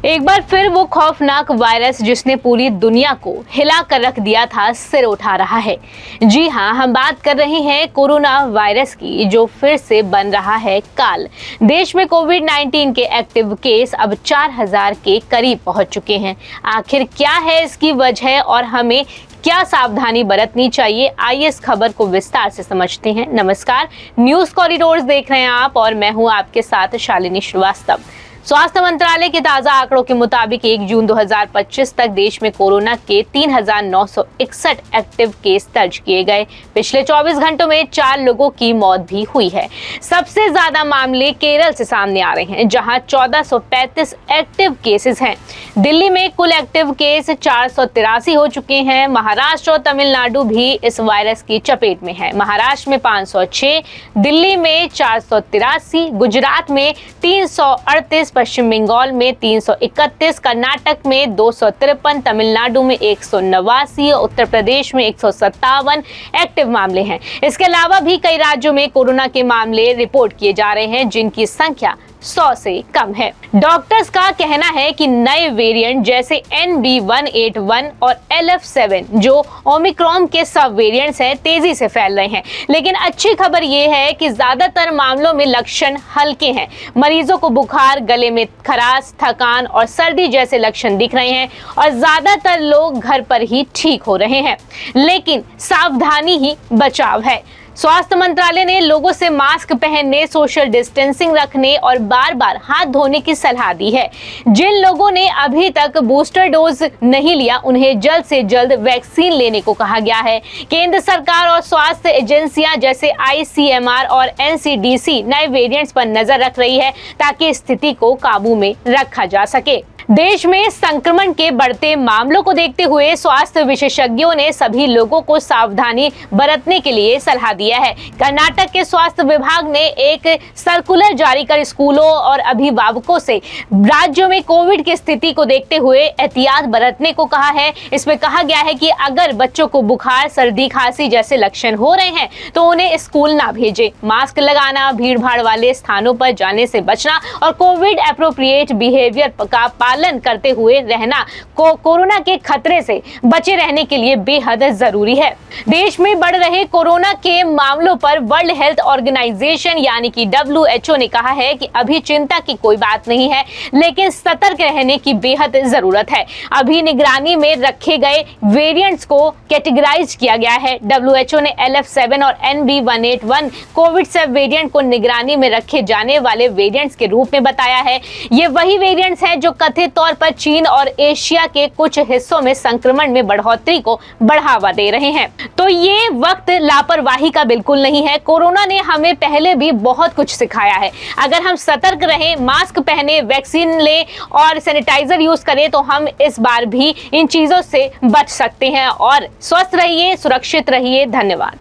एक बार फिर वो खौफनाक वायरस जिसने पूरी दुनिया को हिला कर रख दिया था सिर उठा रहा है। जी हाँ, हम बात कर रहे हैं कोरोना वायरस की, जो फिर से बन रहा है काल। देश में कोविड-19 के एक्टिव केस अब 4000 के करीब पहुंच चुके हैं। आखिर क्या है इसकी वजह और हमें क्या सावधानी बरतनी चाहिए, आइए इस खबर को विस्तार से समझते हैं। नमस्कार, न्यूज कॉरिडोर्स देख रहे हैं आप और मैं हूं आपके साथ शालिनी श्रीवास्तव। स्वास्थ्य मंत्रालय के ताजा आंकड़ों के मुताबिक 1 जून 2025 तक देश में कोरोना के 3961 एक्टिव केस दर्ज किए गए। पिछले 24 घंटों में 4 लोगों की मौत भी हुई है। सबसे ज्यादा मामले केरल से सामने आ रहे हैं, जहां 1435 एक्टिव केसेस हैं। दिल्ली में कुल एक्टिव केस 483 हो चुके हैं। महाराष्ट्र और तमिलनाडु भी इस वायरस की चपेट में है। महाराष्ट्र में 506, दिल्ली में 483, गुजरात में 338, पश्चिम बंगाल में 331, कर्नाटक में 253, तमिलनाडु में 189, उत्तर प्रदेश में 157 एक्टिव मामले हैं। इसके अलावा भी कई राज्यों में कोरोना के मामले रिपोर्ट किए जा रहे हैं, जिनकी संख्या 100 से कम है। डॉक्टर्स का कहना है कि नए वेरिएंट जैसे NB181 और LF7 जो ओमिक्रॉन के सब वेरिएंट्स हैं, तेजी से फैल रहे हैं। लेकिन अच्छी खबर यह है कि ज्यादातर मामलों में लक्षण हल्के हैं। मरीजों को बुखार, गले में खराश, थकान और सर्दी जैसे लक्षण दिख रहे हैं और ज्यादातर लोग घर पर ही ठीक हो रहे हैं। लेकिन सावधानी ही बचाव है। स्वास्थ्य मंत्रालय ने लोगों से मास्क पहनने, सोशल डिस्टेंसिंग रखने और बार-बार हाथ धोने की सलाह दी है। जिन लोगों ने अभी तक बूस्टर डोज नहीं लिया, उन्हें जल्द से जल्द वैक्सीन लेने को कहा गया है। केंद्र सरकार और स्वास्थ्य एजेंसियां जैसे ICMR और NCDC नए वेरिएंट्स पर नजर रख रही है, ताकि स्थिति को काबू में रखा जा सके। देश में संक्रमण के बढ़ते मामलों को देखते हुए स्वास्थ्य विशेषज्ञों ने सभी लोगों को सावधानी बरतने के लिए सलाह दिया है। कर्नाटक के स्वास्थ्य विभाग ने एक सर्कुलर जारी कर स्कूलों और अभिभावकों से राज्यों में कोविड की स्थिति को देखते हुए एहतियात बरतने को कहा है। इसमें कहा गया है कि अगर बच्चों को बुखार, सर्दी, खांसी जैसे लक्षण हो रहे हैं तो उन्हें स्कूल ना भेजें। मास्क लगाना, भीड़ भाड़ वाले स्थानों पर जाने से बचना और कोविड एप्रोप्रिएट बिहेवियर का पालन करते हुए रहना कोरोना के खतरे से बचे रहने के लिए बेहद जरूरी है। देश में बढ़ रहे कोरोना के मामलों पर वर्ल्ड हेल्थ ऑर्गेनाइजेशन यानी कि WHO ने कहा है कि अभी चिंता की कोई बात नहीं है, लेकिन सतर्क रहने की बेहद जरूरत है। अभी निगरानी में रखे गए वेरिएंट्स को कैटेगराइज किया गया है। WHO ने LF7 और NB181 कोविड सब वेरिएंट को निगरानी में रखे जाने वाले वेरिएंट्स के रूप में बताया है। ये वही वेरिएंट्स हैं जो कथित तौर पर चीन और एशिया के कुछ हिस्सों में संक्रमण में बढ़ोतरी को बढ़ावा दे रहे हैं। तो ये वक्त लापरवाही का बिल्कुल नहीं है। कोरोना ने हमें पहले भी बहुत कुछ सिखाया है। अगर हम सतर्क रहें, मास्क पहने, वैक्सीन लें और सैनिटाइजर यूज करें तो हम इस बार भी इन चीजों से बच सकते हैं। और स्वस्थ रहिए, सुरक्षित रहिए। धन्यवाद।